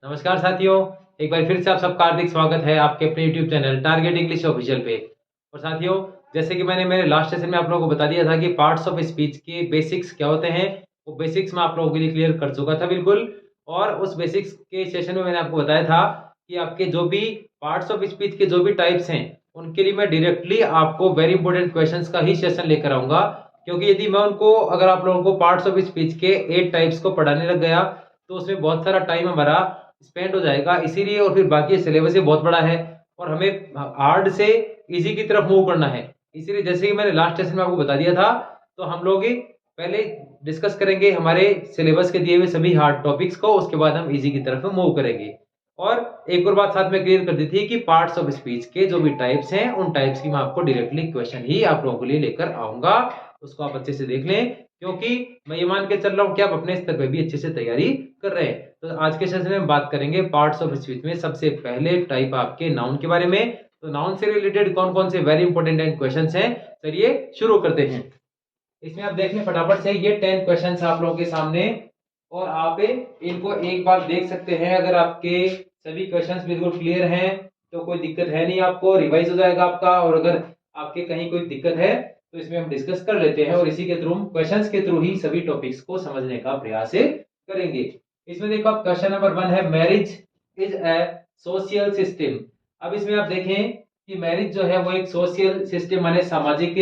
नमस्कार साथियों, एक बार फिर से आप सबका हार्दिक स्वागत है आपके अपने YouTube channel target English official पे। और साथियों, जैसे कि मैंने मेरे लास्ट सेशन में आप लोगों को बता दिया था कि पार्ट्स ऑफ स्पीच के बेसिक्स क्या होते हैं, वो बेसिक्स मैं आप लोगों के लिए क्लियर कर चुका था बिल्कुल। और उस बेसिक्स के सेशन में मैंने आपको बताया था कि आपके जो भी पार्ट्स ऑफ स्पीच के जो भी टाइप्स हैं, उनके लिए मैं डायरेक्टली आपको वेरी इंपॉर्टेंट क्वेश्चंस का ही सेशन लेकर आऊंगा। क्योंकि यदि मैं उनको अगर आप लोगों को पार्ट्स ऑफ स्पीच के 8 टाइप्स को पढ़ाने लग गया तो उसमें बहुत सारा टाइम हमारा स्पेंड हो जाएगा, इसीलिए। और फिर बाकी सिलेबस ही बहुत बड़ा है और हमें हार्ड से इजी की तरफ मूव करना है, इसीलिए जैसे कि मैंने लास्ट सेशन में आपको बता दिया था, तो हम लोग पहले डिस्कस करेंगे हमारे सिलेबस के दिए हुए सभी हार्ड टॉपिक्स को, उसके बाद हम इजी की तरफ मूव करेंगे। और एक और बात साथ में क्लियर कर दी थी कि पार्ट्स ऑफ स्पीच के जो भी टाइप्स हैं, उन टाइप्स की मैं आपको डायरेक्टली क्वेश्चन ही आप लोगों के लिए लेकर आऊंगा, उसको आप अच्छे से देख लें। क्योंकि मैं ये मान के चल रहा हूँ कि आप अपने स्तर पे भी अच्छे से तैयारी कर रहे हैं। तो आज के सेशन में बात करेंगे पार्ट्स ऑफ स्पीच में सबसे पहले टाइप आपके नाउन के बारे में। तो नाउन से रिलेटेड कौन कौन से वेरी इंपॉर्टेंट क्वेश्चंस हैं, चलिए शुरू करते हैं। इसमें आप देख लें फटाफट से, ये 10 क्वेश्चंस आप लोगों के सामने, और आप इनको एक बार देख सकते हैं। अगर आपके सभी क्वेश्चंस बिल्कुल क्लियर हैं तो कोई दिक्कत है नहीं, आपको रिवाइज हो जाएगा आपका। और अगर आपके कहीं कोई दिक्कत है तो इसमें हम डिस्कस कर लेते हैं और इसी के थ्रू, क्वेश्चंस के थ्रू ही सभी टॉपिक्स को समझने का प्रयास करेंगे। इसमें देखो आप, क्वेश्चन नंबर 1 है marriage is a social system. अब इसमें आप देखें कि मैरिज जो है वो एक सोशल सिस्टम माने सामाजिक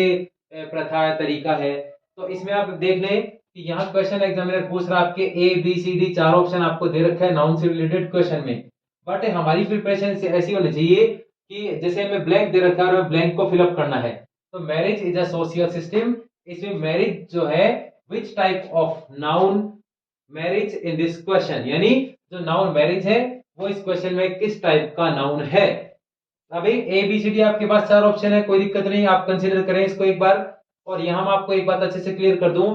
प्रथा तरीका है। तो इसमें आप देख लें कि यहाँ क्वेश्चन एग्जामिनर पूछ रहा है आपके A B C D 4 option आपको दे रखा है नाउन से रिलेटेड क्वेश्चन में। बट हमारी प्रिपरेशन से ऐसी होनी चाहिए कि जैसे हमें ब्लैंक दे रखा है और ब्लैंक को फिलअप करना है। तो marriage is a social system, इसमें मैरिज जो है which type of noun marriage in this question, यानी जो नाउन मैरिज है वो इस क्वेश्चन में किस टाइप का नाउन है। अभी ए बी सी डी आपके पास 4 ऑप्शन है, कोई दिक्कत नहीं, आप कंसीडर करें इसको एक बार। और यहां मैं आपको एक बात अच्छे से क्लियर कर दूं,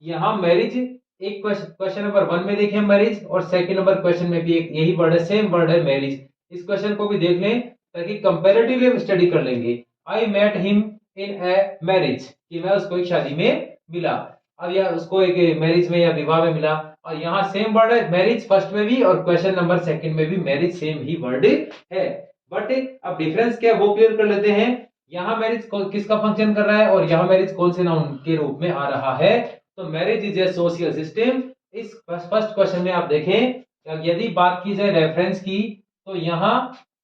यहां मैरिज एक क्वेश्चन नंबर 1 में देखें मैरिज, और सेकंड नंबर क्वेश्चन में भी एक यही वर्ड है, सेम वर्ड है मैरिज। इस क्वेश्चन को भी देख लें ताकि कंपैरेटिवली हम स्टडी कर लेंगे। I met him in a marriage, कि मैं उसको एक शादी में मिला, अब या उसको एक मैरिज में या विवाह में मिला। और यहाँ सेम वर्ड है मैरिज फर्स्ट में भी और क्वेश्चन नंबर सेकंड में भी मैरिज सेम ही वर्ड है। बट अब डिफरेंस क्या है वो क्लियर कर लेते हैं। यहाँ मैरिज किसका फंक्शन कर रहा है और यहाँ मैरिज कौन से नाउन के रूप में आ रहा है। तो marriage is a social system. इस फर्स्ट क्वेश्चन में आप देखें, यदि बात की जाए रेफरेंस की, तो यहाँ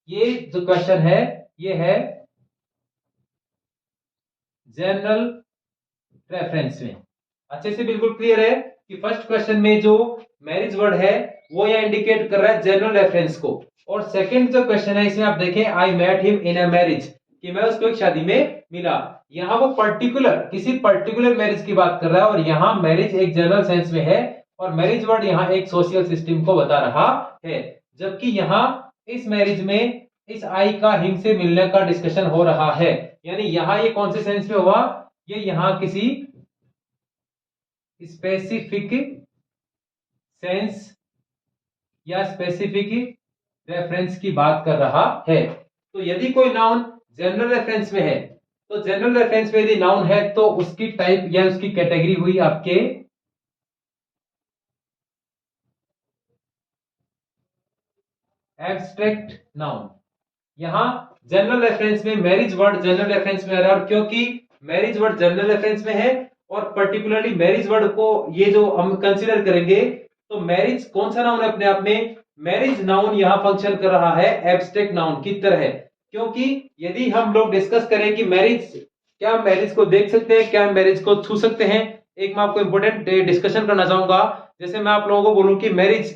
ये जो क्वेश्चन है ये है जनरल रेफरेंस में। अच्छे से बिल्कुल क्लियर है कि फर्स्ट क्वेश्चन में जो मैरिज वर्ड है वो यह इंडिकेट कर रहा है जनरल रेफरेंस को। और सेकंड जो क्वेश्चन है इसमें आप देखें, I met him in a marriage, कि मैं उसको एक शादी में मिला। यहाँ वो पर्टिकुलर किसी पर्टिकुलर मैरिज की बात कर रहा है और यहाँ मैरिज एक जनरल सेंस में है और मैरिज वर्ड यहाँ एक सोशल सिस्टम को बता रहा है। जबकि यहाँ इस मैरिज में इस आई का हिम से मिलने का डिस्कशन हो रहा है, यानी यहाँ ये कौन से सेंस में हुआ, ये यहाँ किसी स्पेसिफिक सेंस या स्पेसिफिक रेफरेंस की बात कर रहा है। तो यदि कोई नाउन जनरल रेफरेंस में है, तो जनरल रेफरेंस में यदि नाउन है तो उसकी टाइप या उसकी कैटेगरी हुई आपके एब्स्ट्रैक्ट नाउन। यहां जनरल रेफरेंस में मैरिज वर्ड जनरल रेफरेंस में आ रहा है, और क्योंकि मैरिज वर्ड जनरल रेफरेंस में है और पर्टिकुलरली मैरिज वर्ड को ये जो हम कंसीडर करेंगे, तो मैरिज कौन सा नाउन है अपने आप में, मैरिज नाउन यहां फंक्शन कर रहा है एब्स्ट्रैक्ट नाउन की तरह। क्योंकि यदि हम लोग डिस्कस करें कि मैरिज, क्या हम मैरिज को देख सकते हैं, क्या हम मैरिज को छू सकते हैं, एक मैं आपको इंपोर्टेंट डिस्कशन करना चाहूंगा। जैसे मैं आप लोगों को बोलूं कि मैरिज,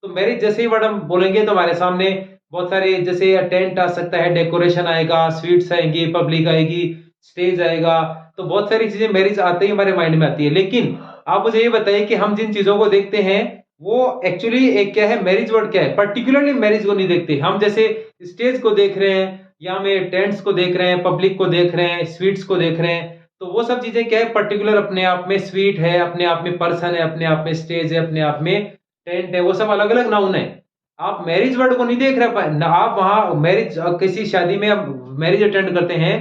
तो मैरिज जैसे ही वर्ड हम बोलेंगे तो हमारे सामने बहुत सारे, जैसे टेंट आ सकता है, डेकोरेशन आएगा, स्वीट्स आएंगी, पब्लिक आएगी, स्टेज आएगा, तो बहुत सारी चीजें मैरिज आते ही हमारे माइंड में आती है। लेकिन आप मुझे ये बताइए कि हम जिन चीजों को देखते हैं वो एक्चुअली एक क्या है, मैरिज वर्ड क्या है, पर्टिकुलरली मैरिज को नहीं देखते हम। जैसे स्टेज को देख रहे हैं, या में टेंट्स को देख रहे हैं, पब्लिक को देख रहे हैं, स्वीट्स को देख रहे हैं, तो वो सब चीजें क्या है, पर्टिकुलर अपने आप में स्वीट है, अपने आप में पर्सन है, अपने आप में स्टेज है, अपने आप में टेंट है, वो सब अलग अलग नाउन है। आप मैरिज वर्ड को नहीं देख रहे ना, आप वहां मैरिज किसी शादी में मैरिज अटेंड करते हैं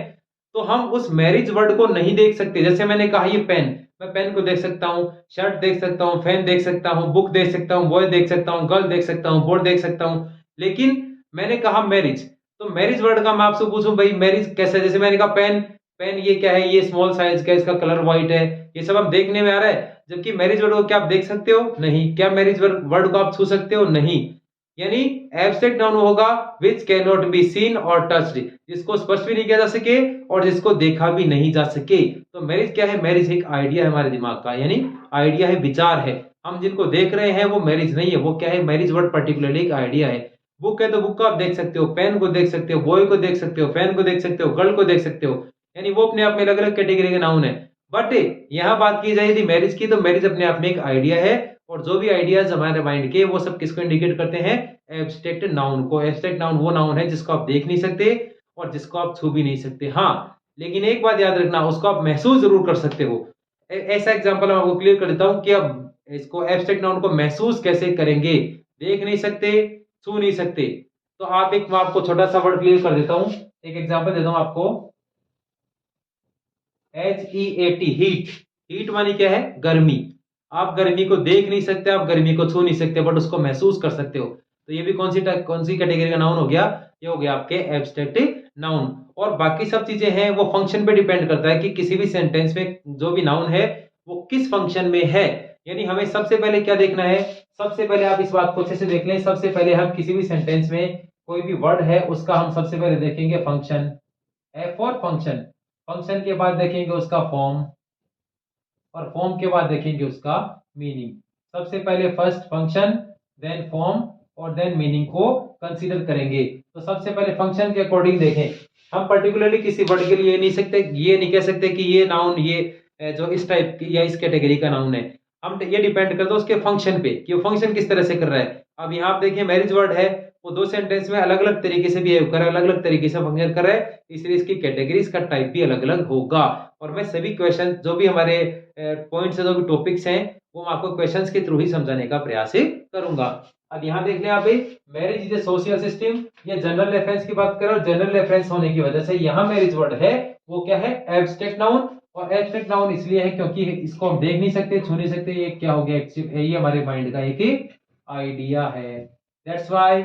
तो हम उस मैरिज वर्ड को नहीं देख सकते। जैसे मैंने कहा ये पेन, मैं पेन को देख सकता हूँ, शर्ट देख सकता हूँ, फैन देख सकता हूँ, बुक देख सकता हूँ, बॉय देख सकता हूँ, गर्ल देख सकता हूँ, बोर्ड देख सकता हूँ। लेकिन मैंने कहा मैरिज, तो मैरिज वर्ड का मैं आपसे पूछूं भाई मैरिज कैसा है? जैसे मैंने कहा पेन, पेन ये क्या है? ये स्मॉल साइज का, इसका कलर व्हाइट है, ये सब हम देखने में आ रहा है। जबकि मैरिज वर्ड को क्या आप देख सकते हो? नहीं। क्या मैरिज वर्ड को आप छू सकते हो? नहीं। यानी एब्स्ट्रैक्ट नाउन होगा which can not be scene और टच्ड, जिसको स्पर्श भी नहीं किया जा सके और जिसको देखा भी नहीं जा सके। तो मैरिज क्या है? मैरिज एक आइडिया है हमारे दिमाग का, यानी आइडिया है, विचार है। हम जिनको देख रहे हैं वो मैरिज नहीं है, वो क्या है? मैरिज वर्ड पर्टिकुलरली एक आइडिया है। बुक है तो बुक को आप देख सकते हो, पेन को देख सकते हो, बॉय को देख सकते हो, फैन को देख सकते हो, गर्ल को देख सकते हो, यानी वो अपने आप में अलग अलग कैटेगरी के नाउन है। बट यहाँ बात की जाए यदि मैरिज की, तो मैरिज अपने आप में एक आइडिया है, और जो भी आइडियाज हमारे माइंड के वो सब किसको इंडिकेट करते हैं? एब्स्ट्रैक्ट नाउन को। एब्स्ट्रैक्ट नाउन वो नाउन है जिसको आप देख नहीं सकते और जिसको आप छू भी नहीं सकते। हाँ, लेकिन एक बात याद रखना, उसको आप महसूस जरूर कर सकते हो। ऐसा एग्जांपल मैं आपको क्लियर कर देता हूं कि अब इसको एब्स्ट्रैक्ट नाउन को महसूस कैसे करेंगे। देख नहीं सकते, छू नहीं सकते, तो आप एक मैं आपको छोटा सा वर्ड क्लियर कर देता हूं, एक एग्जांपल देता हूं आपको। HEAT, heat. हीट मानी क्या है? गर्मी। आप गर्मी को देख नहीं सकते, आप गर्मी को छू नहीं सकते, बट उसको महसूस कर सकते हो। तो ये भी कौन सी कैटेगरी का नाउन हो गया? ये हो गया आपके एब्स्ट्रैक्ट नाउन। और बाकी सब चीजें हैं वो फंक्शन पे डिपेंड करता है कि किसी भी सेंटेंस में जो भी नाउन है वो किस फंक्शन में है। यानी हमें सबसे पहले क्या देखना है? सबसे पहले आप इस बात को अच्छे से देख लें, सबसे पहले हम किसी भी सेंटेंस में कोई भी वर्ड है उसका हम सबसे पहले देखेंगे function. F for function. Function के बाद देखेंगे उसका फॉर्म, और फॉर्म के बाद देखेंगे उसका मीनिंग। सबसे पहले फर्स्ट फंक्शन, देन फॉर्म और देन मीनिंग को कंसीडर करेंगे। तो सबसे पहले फंक्शन के अकॉर्डिंग देखें। हम पर्टिकुलरली किसी वर्ड के लिए ये नहीं कह सकते कि ये नाउन ये जो इस टाइप की या इस कैटेगरी का नाउन है। हम ये डिपेंड करते हैं उसके फंक्शन पे कि वो फंक्शन किस तरह से कर रहा है। अब यहाँ आप देखिए मैरिज वर्ड है, वो दो सेंटेंस में अलग अलग तरीके से बिहेव कर रहा है, अलग अलग तरीके से फंक्शन कर रहा है, इसलिए इसकी कैटेगरी, इसका टाइप भी अलग अलग होगा। और मैं सभी क्वेश्चन जो भी हमारे पॉइंट्स है, जो भी टॉपिक्स हैं, वो मैं आपको क्वेश्चंस के थ्रू ही समझाने का प्रयास करूंगा। अब यहाँ देख लें आप, marriage is a social system, ये जनरल रेफरेंस की बात करें, और जनरल रेफरेंस होने की वजह से यहाँ मैरिज वर्ड है वो क्या है? Abstract noun. और एब्स्ट्रैक्ट नाउन इसलिए है क्योंकि इसको हम देख नहीं सकते, छू नहीं सकते, ये क्या हो गया? ये हमारे माइंड का एक आइडिया है। That's why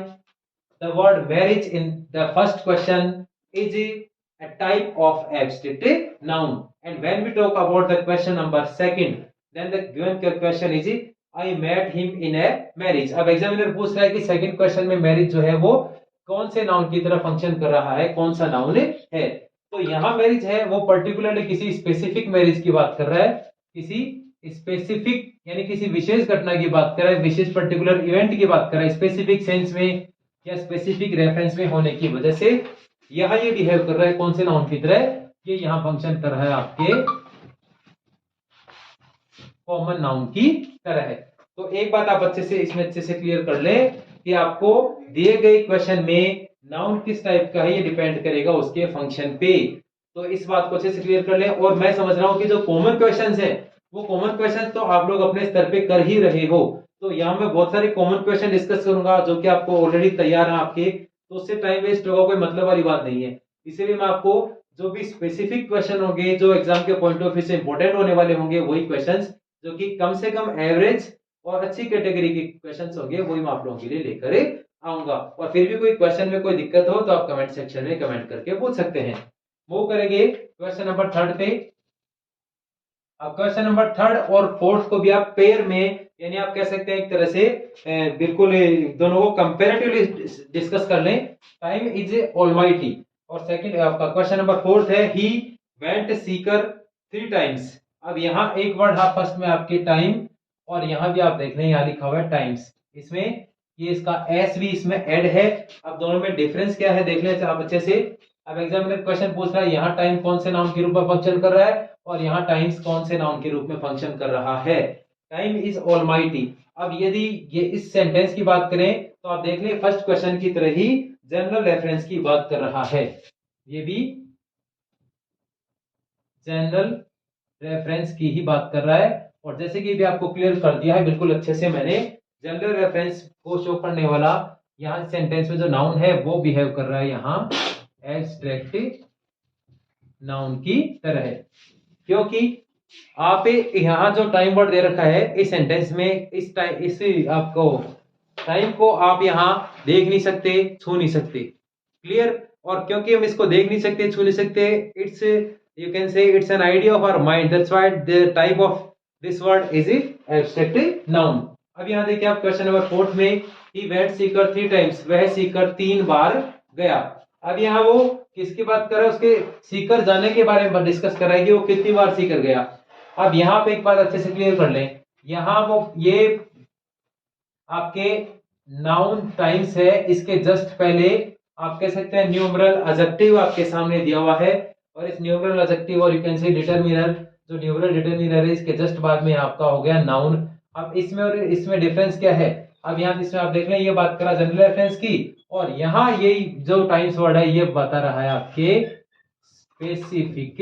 the word marriage in the first question is a type of abstract noun, and when we talk about the question number second, then the given question is I met him in a marriage। अब examiner पूछ रहा है कि second question में marriage जो है वो कौन से नाउन की तरह फंक्शन कर रहा है, कौन सा नाउन है। तो यहाँ मैरिज है वो पर्टिकुलरली किसी स्पेसिफिक मैरिज की बात कर रहा है, किसी स्पेसिफिक यानी किसी विशेष घटना की बात कर रहा है, विशेष पर्टिकुलर इवेंट की बात कर रहा है, स्पेसिफिक सेंस में या स्पेसिफिक रेफरेंस में होने की वजह से यहां ये बिहेव कर रहा है कौन से नाउन की तरह? ये यहां फंक्शन कर रहा है आपके कॉमन नाउन की तरह है। तो एक बात आप अच्छे से क्लियर कर लें कि आपको दिए गए क्वेश्चन में नाउन किस टाइप का है ये डिपेंड करेगा उसके फंक्शन पे। तो इस बात को अच्छे से क्लियर कर लें। और मैं समझ रहा हूं कि जो कॉमन क्वेश्चंस है वो कॉमन क्वेश्चन तो आप लोग अपने स्तर पे कर ही रहे हो। तो यहाँ मैं बहुत सारे कॉमन क्वेश्चन डिस्कस करूंगा जो कि आपको ऑलरेडी तैयार है आपके, तो उससे टाइम वेस्ट होगा, कोई मतलब वाली बात नहीं है। इसीलिए मैं आपको जो भी स्पेसिफिक क्वेश्चन होंगे, जो एग्जाम के पॉइंट ऑफ व्यू से इंपॉर्टेंट होने वाले होंगे, वही क्वेश्चंस जो कि कम से कम एवरेज और अच्छी कैटेगरी के क्वेश्चंस होंगे, वही मैं आप लोगों के लिए लेकर आऊंगा। और फिर भी कोई क्वेश्चन में कोई दिक्कत हो तो आप कमेंट सेक्शन में कमेंट करके पूछ सकते हैं। मूव करेंगे क्वेश्चन नंबर थर्ड पे। अब क्वेश्चन नंबर थर्ड और फोर्थ को भी आप पेयर में, यानी आप कह सकते हैं एक तरह से बिल्कुल दोनों को कंपैरेटिवली डिस्कस कर लें। टाइम इज ऑलमाइटी, और सेकंड आपका क्वेश्चन नंबर फोर्थ है ही वेंट सीकर 3 टाइम्स। अब यहाँ एक वर्ड है फर्स्ट में आपके टाइम, और यहाँ भी आप देख लें यहाँ लिखा हुआ है टाइम्स, इसमें ये इसका एस भी इसमें ऐड है। अब दोनों में डिफरेंस क्या है देख लें आप अच्छे से। अब एग्जामिनर क्वेश्चन पूछ रहा है यहाँ टाइम कौन से नाउन के रूप में फंक्शन कर रहा है, और यहाँ टाइम्स कौन से नाउन के रूप में फंक्शन कर रहा है। Time is almighty. अब यदि ये इस सेंटेंस की बात करें तो आप देख लें फर्स्ट क्वेश्चन की तरह ही जनरल रेफरेंस की बात कर रहा है, ये भी जनरल रेफरेंस की ही बात कर रहा है। और जैसे कि भी आपको क्लियर कर दिया है बिल्कुल अच्छे से मैंने, जनरल रेफरेंस को शो करने वाला यहाँ सेंटेंस में जो नाउन है वो बिहेव कर रहा है यहाँ एब्स्ट्रैक्ट नाउन की तरह है, क्योंकि आप यहाँ जो टाइम वर्ड दे रखा है इस सेंटेंस में, इस आपको टाइम को आप यहाँ देख नहीं सकते, छू नहीं सकते। क्लियर? और क्योंकि हम इसको देख नहीं सकते, छू नहीं सकते, it's you can say it's an idea of our mind, that's why the type of this word is abstract noun. अब यहाँ देखिए आप क्वेश्चन नंबर 4 में, ही वेंट सीकर 3 टाइम्स, वह सीकर 3 बार गया। अब यहाँ वो किसकी बात कर रहा है? उसके सीकर जाने के बारे में डिस्कस कर रहा है कि वो कितनी बार सीकर गया। अब यहाँ पे एक बात अच्छे से क्लियर कर लें, यहाँ वो ये आपके नाउन टाइम्स है, इसके जस्ट पहले आप कह सकते हैं न्यूमरल एडजेक्टिव आपके सामने दिया हुआ है, और इस न्यूमरल एडजेक्टिव और यू कैन से डिटरमिनर, जो न्यूमरल डिटरमिनर है, इसके जस्ट बाद में आपका हो गया नाउन। अब इसमें और इसमें डिफरेंस क्या है? अब यहाँ इसमें आप देख लें, ये बात करा जनरल रेफरेंस की, और यहाँ ये जो टाइम्स वर्ड है ये बता रहा है आपके स्पेसिफिक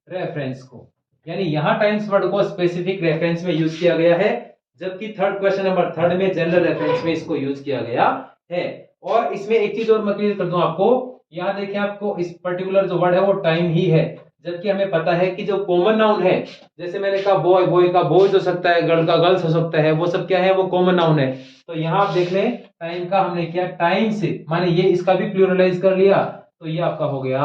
रेफरेंस को, यानी यहाँ टाइम्स वर्ड को स्पेसिफिक रेफरेंस में यूज किया गया है, जबकि थर्ड क्वेश्चन नंबर 3 में जनरल रेफरेंस में इसको यूज किया गया है। और इसमें एक चीज और मैं क्लियर कर दूं आपको, यहाँ देखिए आपको इस पर्टिकुलर जो वर्ड है वो टाइम ही है, जबकि हमें पता है कि जो कॉमन नाउन है, जैसे मैंने कहा बॉय, बॉय का बॉयज हो सकता है, गर्ल का गर्ल्स हो सकता है, वो सब क्या है? वो कॉमन नाउन है। तो यहाँ आप देख लें, टाइम का हमने किया टाइम से, माने ये इसका भी प्लूरलाइज कर लिया, तो ये आपका हो गया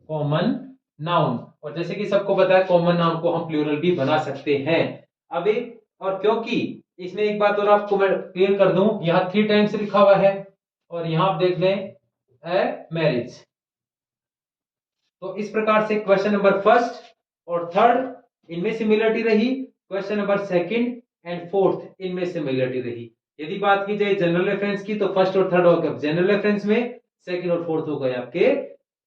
कॉमन नाउन। और जैसे कि सबको पता है कॉमन नाउन को हम प्लूरल भी बना सकते हैं। अभी और क्योंकि इसमें एक बात और आपको मैं क्लियर कर दूं, यहाँ 3 टाइम्स लिखा हुआ है, और यहाँ आप देख लें ए मैरिज। तो इस प्रकार से क्वेश्चन नंबर 1 और 3 इनमें सिमिलरिटी रही, क्वेश्चन नंबर 2 एंड 4 इनमें सिमिलरिटी रही। यदि बात की जाए जनरल रेफरेंस की, तो 1 और 3 हो गए जनरल रेफरेंस में, 2 और 4 हो गए आपके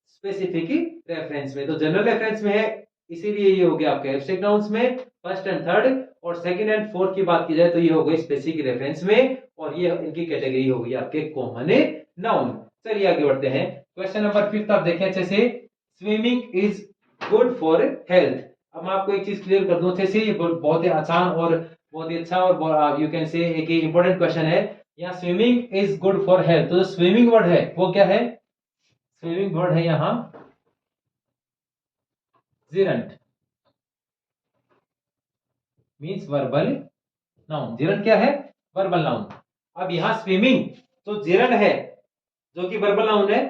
स्पेसिफिक रेफरेंस में। तो जनरल रेफरेंस में है, इसीलिए ये हो गया आपके एब्स्ट्रैक्ट नाउन्स में 1st एंड 3rd, और 2nd एंड 4th की बात की जाए तो ये हो गई स्पेसिफिक रेफरेंस में, और ये इनकी कैटेगरी हो गई आपके कॉमन नाउन। चलिए आगे बढ़ते हैं। क्वेश्चन नंबर 5 आप देखें अच्छे से, swimming is good for health. अब मैं आपको एक चीज क्लियर कर दूं अच्छे से, ये बहुत ही आसान और बहुत ही अच्छा और यू कैन से एक इंपॉर्टेंट क्वेश्चन है। यहाँ swimming is good for health, तो जो स्विमिंग वर्ड है वो क्या है? स्विमिंग वर्ड है यहाँ जिरंट, मीन्स वर्बल नाउन। जिरंट क्या है? Verbal noun. अब यहाँ स्विमिंग तो जिरंट है जो कि वर्बल नाउन है,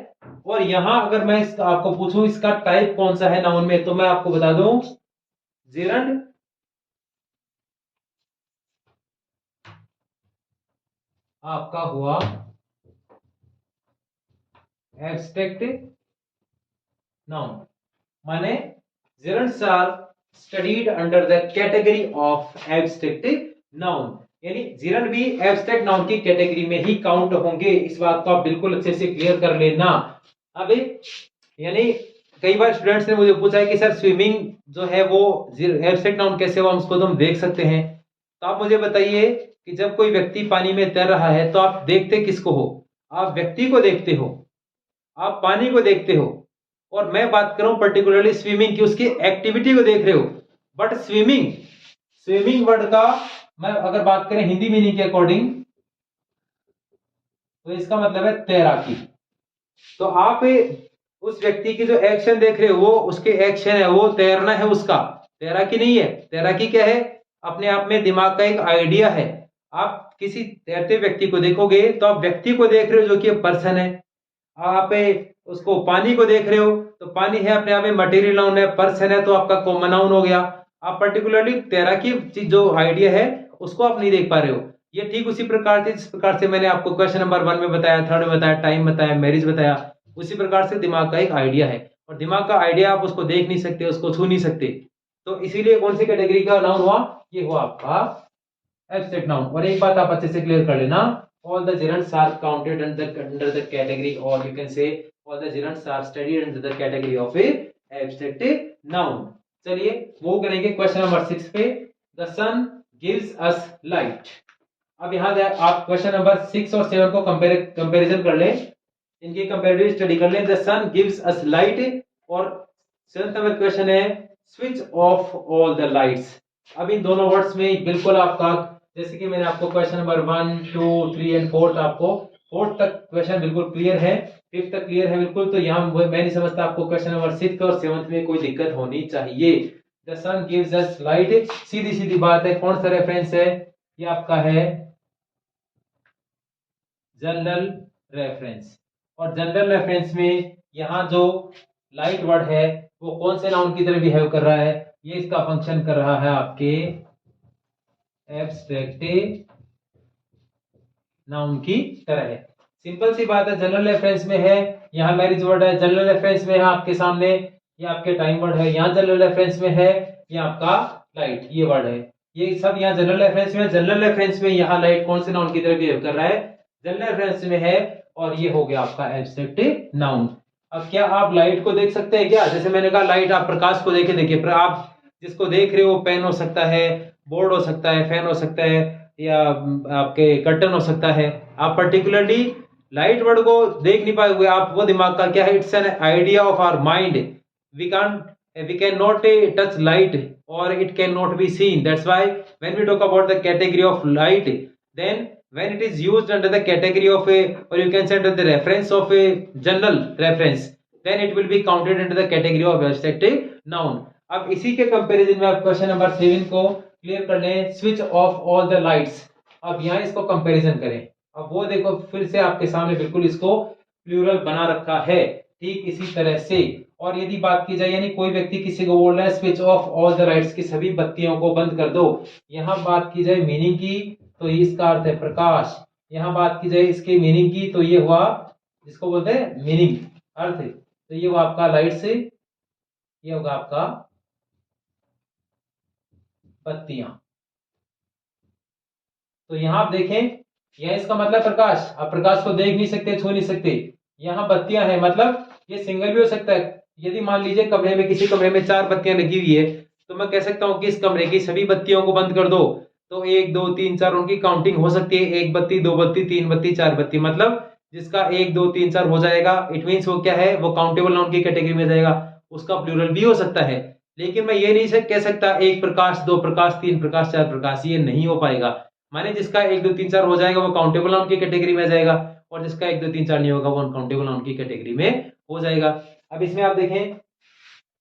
और यहां अगर मैं आपको पूछूं इसका टाइप कौन सा है नाउन में, तो मैं आपको बता दूं जिरंट आपका हुआ एब्स्ट्रैक्ट नाउन, माने gerunds are studied under the category of abstract noun, यानी जिरंट भी एब्स्ट्रैक्ट नाउन की कैटेगरी में ही काउंट होंगे। इस बात को आप बिल्कुल अच्छे से क्लियर कर लेना। अब यानी कई बार स्टूडेंट्स ने मुझे पूछा है कि सर स्विमिंग जो है वो एब्स्ट्रैक्ट नाउन कैसे हुआ, उसको तो हम देख सकते हैं। तो आप मुझे बताइए कि जब कोई व्यक्ति पानी में तैर रहा है तो आप देखते किसको हो? आप व्यक्ति को देखते हो, आप पानी को देखते हो, और मैं बात कर रहा हूं पर्टिकुलरली स्विमिंग की, उसकी एक्टिविटी को देख रहे हो। बट स्विमिंग वर्ड का मैं अगर बात करें हिंदी मीनिंग के अकॉर्डिंग, तो इसका मतलब है तैराकी। तो आप उस व्यक्ति की जो एक्शन देख रहे हो, वो उसके एक्शन है, वो तैरना है उसका, तैराकी नहीं है। तैराकी क्या है? अपने आप में दिमाग का एक आइडिया है। आप किसी तैरते व्यक्ति को देखोगे तो आप व्यक्ति को देख रहे हो जो कि पर्सन है। आप उसको पानी को देख रहे हो तो पानी है अपने आप में मटेरियल नाउन है, पर्सन है तो आपका कॉमन नाउन हो गया। आप पर्टिकुलरली तैराकी जो आइडिया है उसको आप नहीं देख पा रहे हो। ये ठीक उसी प्रकार से जिस प्रकार से मैंने आपको क्वेश्चन नंबर 1 में बताया, 3rd में बताया, टाइम बताया, मैरिज बताया, उसी प्रकार से दिमाग का एक आइडिया है, और दिमाग का आइडिया आप उसको देख नहीं सकते, उसको छू नहीं सकते। तो इसीलिए कौन सी कैटेगरी का नाउन हुआ? ये हुआ आपका एब्स्ट्रैक्ट नाउन। और एक बात आप अच्छे से क्लियर कर लेना, all the gerunds are counted under the category, or you can say all the gerunds are studied under the category of a abstract noun। चलिए वो करेंगे क्वेश्चन नंबर 6 पे, the sun gives us light। अब यहाँ आप question number 6 और 7 को comparison कर लें, इनकी कंपैरेटिव स्टडी कर लें। the sun gives us light, और 7th नंबर क्वेश्चन है switch off all the lights। अब इन दोनों वर्ड्स में बिल्कुल आपका, जैसे कि मैंने आपको क्वेश्चन नंबर 1, 2, 3 एंड 4 आपको फोर्थ तक क्वेश्चन बिल्कुल क्लियर है, फिफ्थ तक क्लियर है बिल्कुल। तो यहाँ मैं नहीं समझता आपको क्वेश्चन नंबर सिक्स और सेवंथ में कोई दिक्कत होनी चाहिए। The sun gives us light, सीधी सीधी बात है। कौन सा रेफरेंस है? ये आपका है जनरल रेफरेंस। और जनरल रेफरेंस में यहाँ जो लाइट वर्ड है वो कौन से नाउन की तरह बिहेव कर रहा है? ये इसका फंक्शन कर रहा है आपके एब्स्ट्रैक्ट नाउन की तरह है। सिंपल सी बात है, जनरल रेफरेंस में है, यहाँ मैरिज वर्ड है। जनरल रेफरेंस में है आपके सामने, ये आपके टाइम वर्ड है। यहाँ जनरल रेफरेंस में है, ये आपका लाइट, ये वर्ड है। ये सब यहाँ जनरल रेफरेंस में। जनरल रेफरेंस में यहाँ लाइट कौन से नाउन की तरह बिहेव कर रहा है? जनरल रेफरेंस में है। और ये हो गया आपका एब्स्ट्रैक्ट नाउन। अब क्या आप लाइट को देख सकते हैं क्या? जैसे मैंने कहा लाइट, आप प्रकाश को देखे, देखिए आप जिसको देख रहे हो पेन हो सकता है, बोर्ड हो सकता है, फैन हो सकता है, या आपके कर्टन हो सकता है। आप पर्टिकुलरली लाइट वर्ड को देख नहीं पाए हुए, आप वो दिमाग का क्या है, it's an idea of our mind. We can not touch light और it can not be seen. That's why when we talk about the category of light, then when it is used under the category of a, or you can say under the reference of a general reference, then it will be counted into the category of abstract noun. अब इसी के comparison में आप question number 7 को clear कर लें, switch off all the lights. अब यहाँ इसको कंपैरिजन करें। अब वो देखो फिर से आपके सामने बिल्कुल इसको प्लूरल बना रखा है, ठीक इसी तरह से। और यदि बात की जाए, यानी कोई व्यक्ति किसी को बोल रहा है switch off all the lights, की सभी बत्तियों को बंद कर दो। यहाँ बात की जाए मीनिंग की, तो इसका अर्थ है प्रकाश। यहाँ बात की जाए इसके मीनिंग की, तो ये हुआ जिसको बोलते हैं मीनिंग, अर्थ। तो ये हुआ आपका लाइट से, ये होगा आपका बत्तियां। तो यहां आप देखें, यह इसका मतलब प्रकाश। आप प्रकाश को देख नहीं सकते, छू नहीं सकते। यहाँ बत्तियां हैं, मतलब ये सिंगल भी हो सकता है। यदि मान लीजिए कमरे में, किसी कमरे में 4 बत्तियां लगी हुई है, तो मैं कह सकता हूं कि इस कमरे की सभी बत्तियों को बंद कर दो। तो 1 2 3 4 उनकी काउंटिंग हो सकती है, 1 बत्ती, 2 बत्ती, 3 बत्ती, 4 बत्ती। मतलब जिसका 1 2 3 4 हो जाएगा, इट मीन वो क्या है, वो काउंटेबल नाउन की कैटेगरी में जाएगा। उसका प्लूरल भी हो सकता है। लेकिन मैं ये नहीं कह सकता 1 प्रकाश, 2 प्रकाश, 3 प्रकाश, 4 प्रकाश, ये नहीं हो पाएगा। माने जिसका 1 2 3 4 हो जाएगा वो काउंटेबल नाउन की कैटेगरी में जाएगा, और जिसका 1 2 3 4 नहीं होगा वो अनकाउंटेबल नाउन की कैटेगरी में हो जाएगा। अब इसमें आप देखें,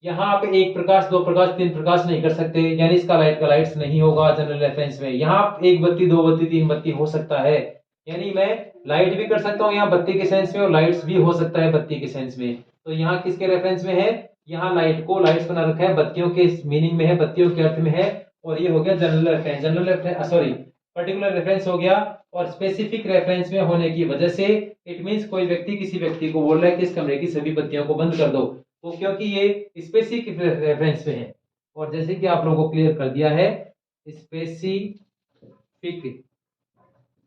यहाँ आप 1 प्रकाश, 2 प्रकाश, 3 प्रकाश नहीं कर सकते, यानी इसका लाइट का लाइट्स नहीं होगा जनरल रेफरेंस में। यहाँ 1 बत्ती, 2 बत्ती, 3 बत्ती हो सकता है, यानी मैं लाइट भी कर सकता हूँ यहाँ बत्ती के सेंस में, और लाइट्स भी हो सकता है बत्ती के सेंस में। तो यहाँ किसके रेफरेंस में है? यहाँ लाइट को लाइट्स बना रखा है, बत्तियों के मीनिंग में है, बत्तियों के अर्थ में है। और ये हो गया general reference. General reference, sorry, particular reference हो गया। और स्पेसिफिक रेफरेंस में होने की वजह से इट मींस कोई व्यक्ति किसी व्यक्ति को बोल रहा है कि इस कमरे की सभी बत्तियों को बंद कर दो, तो क्योंकि ये स्पेसिफिक रेफरेंस में है। और जैसे कि आप लोगों को क्लियर कर दिया है, स्पेसिफिक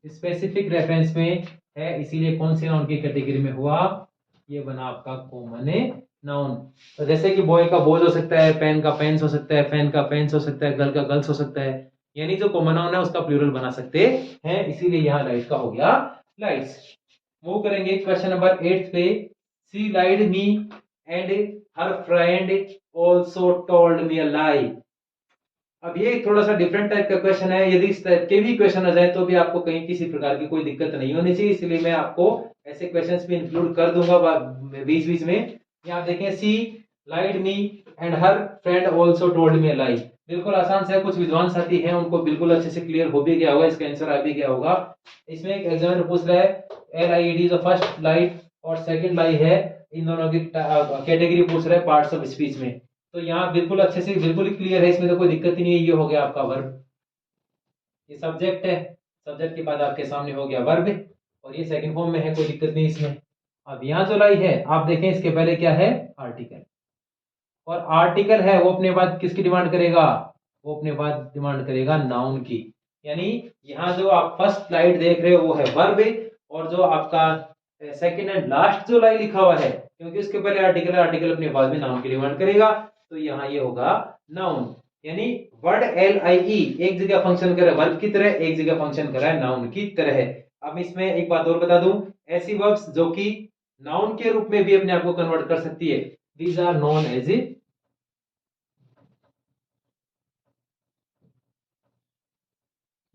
स्पेसिफिक रेफरेंस में है, इसीलिए कौन से नाउन की कैटेगरी में हुआ? ये बना आपका कॉमन नाउन। तो जैसे कि बॉय का बॉयज हो सकता है, पेन का पेन्स हो सकता है, फैन का फैंस हो सकता है, गर्ल का गर्ल्स हो सकता है, यानी जो कॉमन नाउन है उसका प्लूरल बना सकते हैं, इसीलिए यहाँ लाइट का हो गया लाइट्स। मूव करेंगे क्वेश्चन नंबर 8 पे। She lied me and her friend also told me a lie. अब ये थोड़ा सा डिफरेंट टाइप का क्वेश्चन है। यदि इस टाइप के भी क्वेश्चन आ जाए तो भी आपको कहीं किसी प्रकार की कोई दिक्कत नहीं होनी चाहिए, इसलिए मैं आपको ऐसे क्वेश्चंस भी इंक्लूड कर दूंगा बीच बीच में। यहाँ देखें, she lied me and her friend also told me a lie. बिल्कुल आसान से, कुछ विद्वान साथी हैं उनको बिल्कुल अच्छे से क्लियर हो भी गया होगा, इसका आंसर आ भी गया होगा। इसमें एक एग्जामिनर पूछ रहा है LIED जो फर्स्ट लाइट और सेकंड लाई है, इन दोनों की कैटेगरी पूछ रहा है पार्ट्स ऑफ स्पीच में। तो यहाँ बिल्कुल अच्छे से, बिल्कुल ही क्लियर है, इसमें तो कोई दिक्कत ही नहीं है। ये हो गया आपका वर्ब, ये सब्जेक्ट है, सब्जेक्ट के बाद आपके सामने हो गया वर्ब, और ये सेकंड फॉर्म में है, कोई दिक्कत नहीं इसमें। अब यहाँ जो लाई है आप देखें, इसके पहले क्या है? आर्टिकल। और आर्टिकल है वो अपने बाद किसकी डिमांड करेगा? वो अपने बाद डिमांड करेगा नाउन की। यानी यहाँ जो आप फर्स्ट लाइट देख रहे हो वो है वर्ब, और जो आपका सेकंड एंड लास्ट जो लाइन लिखा हुआ है, क्योंकि उसके पहले आर्टिकल है, आर्टिकल अपने बाद में नाउन की डिमांड करेगा, तो यहाँ ये होगा नाउन। यानी वर्ड LIE एक जगह फंक्शन कर रहा है वर्ब की तरह, एक जगह फंक्शन कर रहा है नाउन की तरह। अब इसमें एक बात और बता दूं, ऐसी वर्ब्स जो कि नाउन के रूप में भी अपने आप को कन्वर्ट कर सकती है, these are known as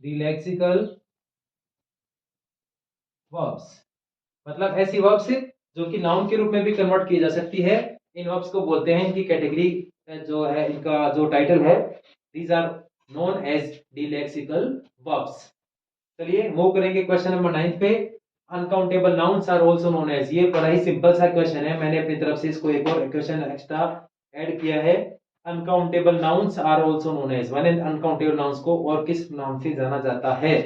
the lexical verbs। मतलब ऐसी वर्ब्स जो कि नाउन के रूप में भी कन्वर्ट की जा सकती है, इन वर्ब्स को बोलते हैं, इनकी कैटेगरी जो है, इनका जो टाइटल है, these are known as delexical verbs. चलिए मूव करेंगे क्वेश्चन नंबर 9 पे। Uncountable nouns are also known as, ये बड़ा ही सिंपल सा क्वेश्चन है, मैंने अपनी तरफ से इसको एक और क्वेश्चन एक्स्ट्रा ऐड किया है। Uncountable nouns are also known as, माने अनकाउंटेबल नाउन्स को और किस नाम से जाना जाता है?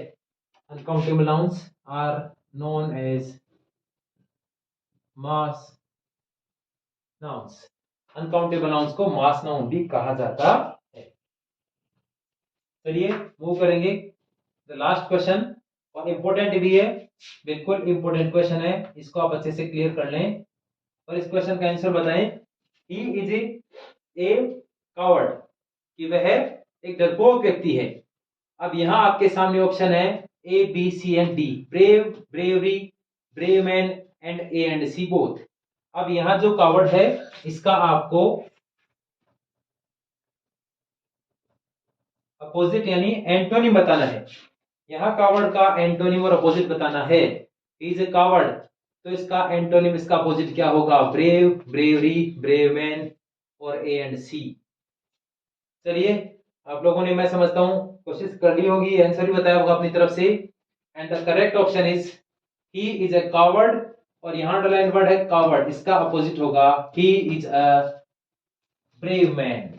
Uncountable nouns are known as mass nouns. Uncountable nouns को मास नाउन भी कहा जाता है। चलिए मूव करेंगे द लास्ट क्वेश्चन, और इंपॉर्टेंट भी है, बिल्कुल इंपॉर्टेंट क्वेश्चन है, इसको आप अच्छे से क्लियर कर लें और इस क्वेश्चन का आंसर बताएं। ही इज ए कावर्ड, कि वह एक डरपोक व्यक्ति है। अब यहां आपके सामने ऑप्शन है A B C and D, brave, bravery, brave man and A and C both. अब यहां जो कावर्ड है इसका आपको अपोजिट यानी एंटोनिम बताना है। यहां कावर्ड का एंटोनिम और अपोजिट बताना है। इज ए कावर्ड, तो इसका एंटोनिम, इसका अपोजिट क्या होगा? ब्रेव, ब्रेवरी, ब्रेव मैन और ए एंड सी। चलिए आप लोगों ने, मैं समझता हूं, कोशिश कर ली होगी, आंसर भी बताया होगा अपनी तरफ से। And the correct option is he is a coward, और यहां अंडरलाइन वर्ड है कावर्ड, इसका अपोजिट होगा he is a brave man.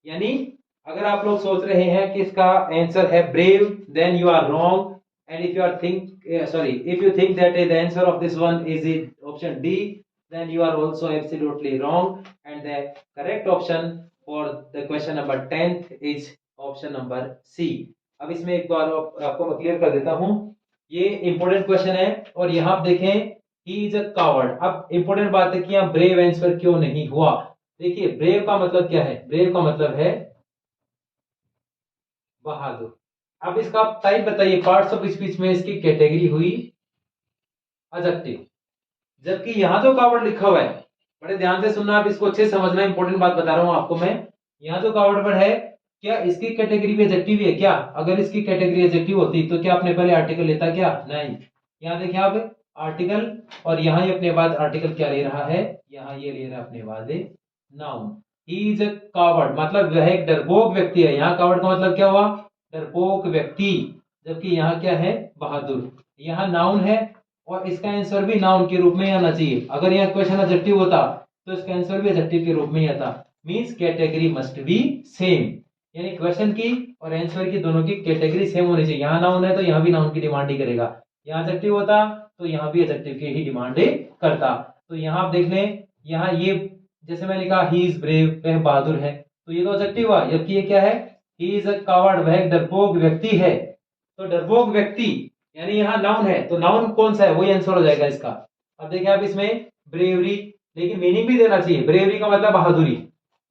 यानी अगर आप लोग सोच रहे हैं कि इसका आंसर है brave, then you are wrong, and if you are if you think that the answer of this one is option D, then you are also absolutely wrong, and the correct option for the question number 10th is option number C। अब इसमें एक बार आपको मैं clear कर देता हूं, ये important question है, और यहां आप देखें ही इज अ कावर्ड। अब इंपॉर्टेंट बात है कि यहां ब्रेव आंसर क्यों नहीं हुआ। देखिए ब्रेव का मतलब क्या है? ब्रेव का मतलब है बहादुर। अब इसका टाइप बताइए, पार्ट्स ऑफ स्पीच में इसकी कैटेगरी हुई एडजेक्टिव, जबकि यहां जो कावर्ड लिखा हुआ है, बड़े ध्यान से सुनना, आप इसको अच्छे से समझना, इंपॉर्टेंट बात बता रहा हूं आपको मैं। यहां जो कावर्ड वर्ड है, क्या इसकी कैटेगरी भी एडजेक्टिव है क्या? अगर इसकी कैटेगरी एडजेक्टिव होती तो क्या अपने पहले आर्टिकल लेता क्या? नहीं। यहां देखिए आप आर्टिकल, और यहां ये अपने बाद आर्टिकल क्या ले रहा है? यहां ये ले रहा है अपने बाद noun. He is a coward, मतलब वह एक डरपोक व्यक्ति है। यहां कावर्ड का मतलब क्या हुआ? डरपोक व्यक्ति, जबकि यहाँ क्या है? बहादुर। यहाँ नाउन है, और इसका आंसर भी नाउन के रूप में ही आना चाहिए। अगर यह क्वेश्चन एडजेक्टिव होता तो इसका आंसर भी एडजेक्टिव के रूप में ही आता। Means category must be same, यानी क्वेश्चन की और आंसर की दोनों की कैटेगरी सेम होनी चाहिए। यहाँ नाउन है तो यहाँ भी नाउन की डिमांड ही करेगा, यहाँ एडजेक्टिव होता तो यहाँ भी एडजेक्टिव की ही डिमांड करता। तो यहाँ आप देख लें, यहाँ ये जैसे मैंने कहा ही इज ब्रेव, वह बहादुर है, तो ये तो एडजेक्टिव हुआ, जबकि ये क्या है? ही इज अ कावर्ड, वह एक डरपोक व्यक्ति है। तो डरपोक व्यक्ति यानी यहाँ नाउन है, तो नाउन कौन सा है? वही आंसर हो जाएगा इसका। अब देखिए आप इसमें ब्रेवरी, लेकिन मीनिंग भी देना चाहिए। ब्रेवरी का मतलब बहादुरी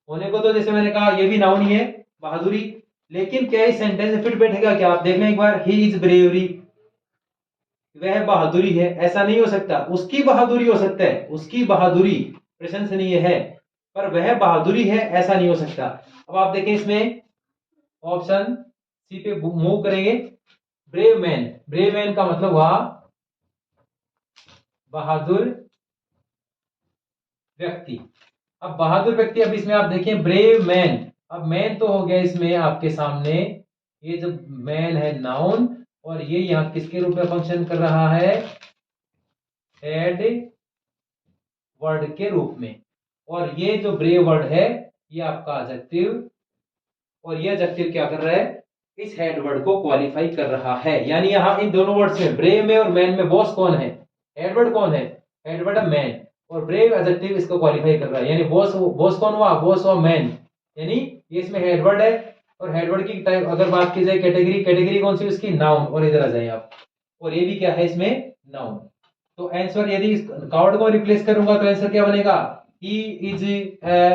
होने को, तो जैसे मैंने कहा ये भी नाउन ही है, बहादुरी, लेकिन क्या इस सेंटेंस में फिट बैठेगा क्या? आप देख लें एक बार, ही इज ब्रेवरी, वह बहादुरी है, ऐसा नहीं हो सकता। उसकी बहादुरी हो सकता है, उसकी बहादुरी प्रशंसनीय है, पर वह बहादुरी है ऐसा नहीं हो सकता। अब आप देखें इसमें ऑप्शन सी पे मूव करेंगे। ब्रेव मैन, ब्रेव मैन का मतलब हुआ बहादुर व्यक्ति। अब बहादुर व्यक्ति, अब इसमें आप देखें ब्रेव मैन, अब मैन तो हो गया इसमें आपके सामने, ये जो मैन है नाउन, और ये यहां किसके रूप में फंक्शन कर रहा है? हेड वर्ड के रूप में। और ये जो ब्रेव वर्ड है ये आपका एडजेक्टिव, और ये एडजेक्टिव क्या कर रहा है? इस हेड वर्ड को क्वालिफाई कर रहा है। यानी यहां इन दोनों वर्ड्स में, ब्रेव में और मैन में, बॉस कौन है? हेड वर्ड कौन है? हेड वर्ड है मैन, और ब्रेव एडजेक्टिव इसको क्वालिफाई कर रहा है। यानी बॉस, बॉस कौन हुआ? बॉस और मैन, यानी ये इसमें हेड वर्ड है। और हेड वर्ड की टाइप अगर बात की जाए, कैटेगरी, कैटेगरी कौन सी उसकी? नाउन। और इधर आ जाए आप, और ये भी क्या है इसमें? नाउन। तो आंसर, यदि कावर्ड को रिप्लेस करूंगा तो आंसर क्या बनेगा? He is a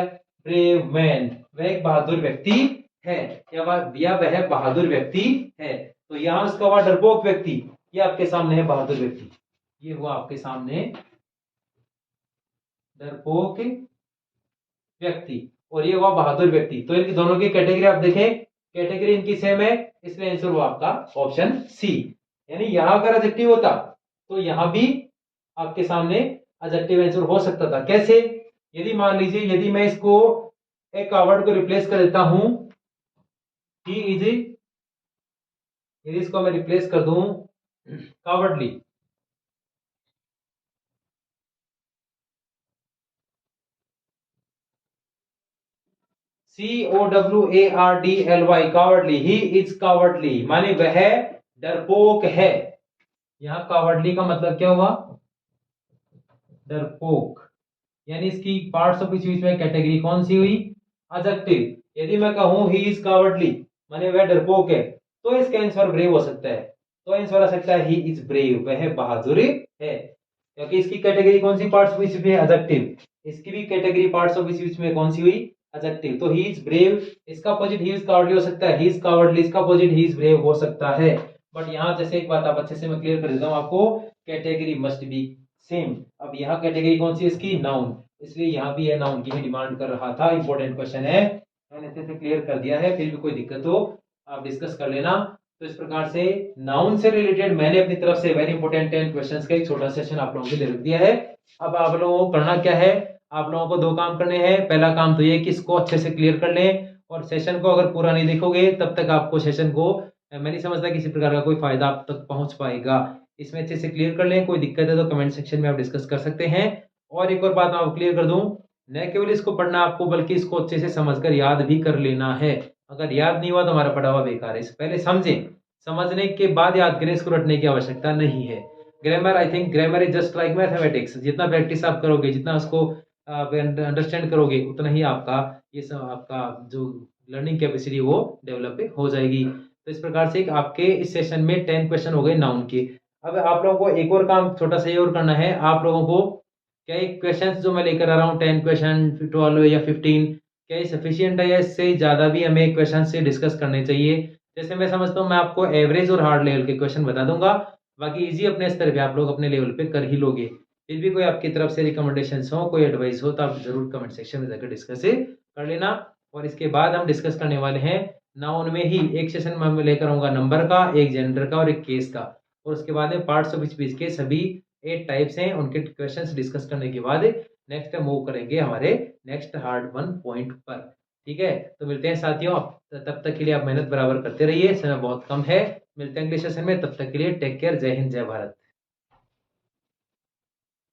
brave man, वह एक बहादुर व्यक्ति है, या वह बहादुर व्यक्ति है। तो यहां उसका हुआ डरपोक व्यक्ति, ये आपके सामने है बहादुर व्यक्ति, ये हुआ आपके सामने डरपोक व्यक्ति, और ये हुआ बहादुर व्यक्ति। तो इनकी दोनों की कैटेगरी आप देखें, कैटेगरी इनकी सेम है, इसलिए आंसर हुआ आपका ऑप्शन सी। यानी यहां अगर एडजेक्टिव होता तो यहां भी आपके सामने एडजेक्टिव आंसर हो सकता था। कैसे? यदि मान लीजिए यदि मैं इसको एक कावर्ड को रिप्लेस कर देता हूं, ही इज, यदि इसको मैं रिप्लेस कर दूं cowardly, COWARDLY, cowardly, he is cowardly माने वह डरपोक है। यहां कावर्डली का मतलब क्या हुआ? डरपोक। यानी इसकी पार्ट्स ऑफ स्पीच में कैटेगरी कौन सी हुई? एडजेक्टिव। यदि मैं कहूं ही इज कावर्डली माने वह डरपोक है, तो इसका आंसर ब्रेव हो सकता है। तो आंसर आ सकता है ही इज ब्रेव, वह बहादुर है, क्योंकि इसकी कैटेगरी कौन सी पार्ट्स ऑफ स्पीच में? एडजेक्टिव। इसकी भी कैटेगरी पार्ट्स ऑफ स्पीच में कौन सी हुई? एडजेक्टिव। तो ही इज ब्रेव, इसका अपोजिट ही इज कावर्डली हो सकता है, ही इज कावर्डली इसका अपोजिट ही इज ब्रेव हो सकता है। बट यहाँ जैसे एक बात आप अच्छे से मैं क्लियर कर देता हूँ आपको, कैटेगरी मस्ट बी सेम। अब यहाँ कैटेगरी कौन सी है इसकी? नाउन, इसलिए यहाँ भी है नाउन की ही डिमांड कर रहा था। इंपॉर्टेंट क्वेश्चन है, मैंने अच्छे से क्लियर कर दिया है, फिर भी कोई दिक्कत हो आप डिस्कस कर लेना। तो इस प्रकार से नाउन से रिलेटेड मैंने अपनी तरफ से वेरी इंपॉर्टेंट 10 क्वेश्चंस का एक छोटा सेशन आप लोगों के लिए रख दिया है। अब आप लोगों को करना क्या है? आप लोगों को दो काम करने हैं। पहला काम तो ये कि इसको अच्छे से क्लियर कर लें, और सेशन को अगर पूरा नहीं देखोगे तब तक आपको सेशन को मैं नहीं समझता किसी प्रकार का कोई फायदा आप तक पहुंच पाएगा। इसमें अच्छे से क्लियर कर लें, कोई दिक्कत है तो कमेंट सेक्शन में आप डिस्कस कर सकते हैं। और एक और बात मैं आपको क्लियर कर दूं, न केवल इसको पढ़ना आपको, बल्कि इसको अच्छे से समझकर याद भी कर लेना है। अगर याद नहीं हुआ तो हमारा पढ़ा हुआ बेकार है। इसे पहले समझें, समझने के बाद याद करें, इसको रटने की आवश्यकता नहीं है। Grammar, I think grammar is just like mathematics, जितना प्रैक्टिस आप करोगे, जितना उसको अंडरस्टैंड करोगे, उतना ही आपका ये सब आपका जो लर्निंग कैपेसिटी वो डेवलप हो जाएगी। तो इस प्रकार से आपके इस सेशन में 10 क्वेश्चन हो गए नाउन के। अब आप लोगों को एक और काम छोटा सा ये और करना है। आप लोगों को क्या ये क्वेश्चंस जो मैं लेकर आ रहा हूँ 10 क्वेश्चन 12 या 15, क्या ये सफिशियंट है या इससे ज़्यादा भी हमें क्वेश्चन से डिस्कस करने चाहिए? जैसे मैं समझता हूँ मैं आपको एवरेज और हार्ड लेवल के क्वेश्चन बता दूंगा, बाकी इजी अपने स्तर पे आप लोग अपने लेवल पे कर ही लोगे। फिर भी कोई आपकी तरफ से रिकमेंडेशन हो, कोई एडवाइस हो, तो आप जरूर कमेंट सेक्शन में जाकर डिस्कस कर लेना। और इसके बाद हम डिस्कस करने वाले हैं नाउन में ही एक सेशन में मैं लेकर आऊंगा नंबर का, एक जेंडर का और एक केस का। और उसके बाद में पार्ट्स ऑफ स्पीच के सभी 8 टाइप्स हैं, उनके क्वेश्चंस डिस्कस करने के बाद नेक्स्ट मूव करेंगे हमारे नेक्स्ट हार्ड 1 पॉइंट पर। ठीक है, तो मिलते हैं साथियों। तब तक के लिए आप मेहनत बराबर करते रहिए, समय बहुत कम है। मिलते हैं अगले सेशन में, तब तक के लिए टेक केयर, जय हिंद जय भारत।